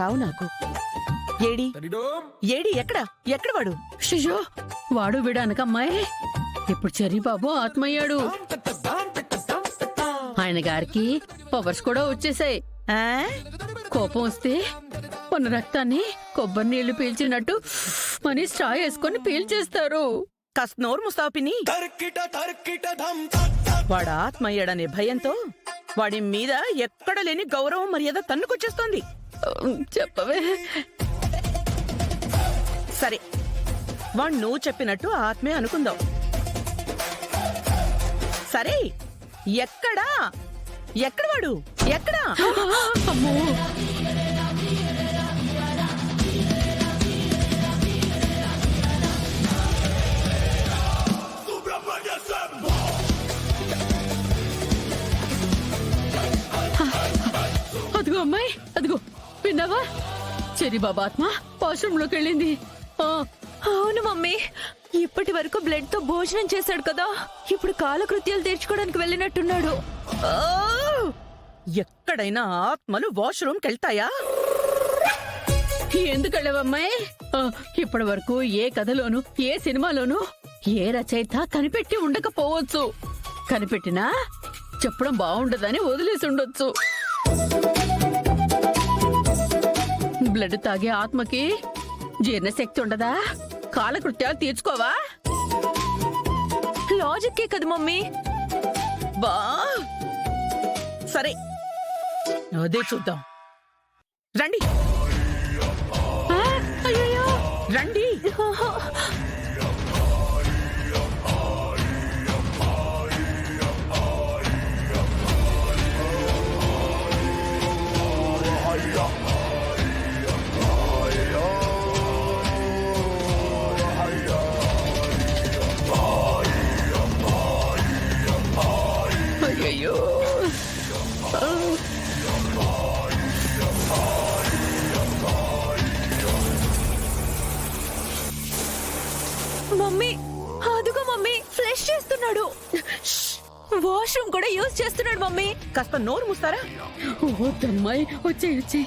చావు నాకు. AD AD ఎక్కడ ఎక్కడ వాడు? షిషో వాడు విడానకమ్మాయి. ఇప్పుడు చెర్రీ బాబు ఆత్మయ్యాడు. ఆయన గారికి పవర్స్ కూడా వచ్చేసాయి. ఆ? కోపం వస్తే మన రక్తాన్ని కొబ్బరి నీళ్లు పీల్చినట్టు మనీ స్ట్రా వేసుకొని పీల్చేస్తారు. కాస్త నోరు ముస్తావు పిన్ని. వాడు ఆత్మయ్యాడనే భయంతో వాడి మీద ఎక్కడ లేని గౌరవం మర్యాద తన్నుకొచ్చేస్తోంది. చెప్పవే. సరే వాడు నువ్వు చెప్పినట్టు ఆత్మే అనుకుందాం. సరే ఎక్కడా ఎక్కడ వాడు ఎక్కడా? అమ్మో అదిగో అమ్మాయి అదిగో విన్నావా? చెర్రీ బాబా ఆత్మ వాష్రూమ్ లోకి వెళ్ళింది. అవును మమ్మీ, ఇప్పటి వరకు బ్లడ్ తో భోజనం చేశాడు కదా, ఇప్పుడు కాలకృత్యాలు తీర్చుకోవడానికి వెళ్ళినట్టున్నాడు. ఓ! ఎక్కడైనా ఆత్మలు వాష్రూమ్కి వెళ్తాయా? ఎందుకు వెళ్ళావమ్మాయి? ఇప్పటి వరకు ఏ కథలోను ఏ సినిమాలోను ఏ రచయిత కనిపెట్టి ఉండకపోవచ్చు. కనిపెట్టినా చెప్పడం బాగుండదని వదిలేసి ఉండొచ్చు. బ్లడ్ తాగే ఆత్మకి జీర్ణశక్తి ఉండదా? కాలకృత్యాలు తీర్చుకోవా? లాజిక్కే కదా మమ్మీ. బా సరే అదే చూద్దాం. రండి అయ్యో రండి. అయ్యో మమ్మీ అదుగో మమ్మీ, ఫ్లష్ చేస్తున్నాడు. వాష్రూమ్ కూడా యూజ్ చేస్తున్నాడు మమ్మీ. కాస్త నోరు మూస్తారా? ఓ తమ్మాయి వచ్చే వచ్చే.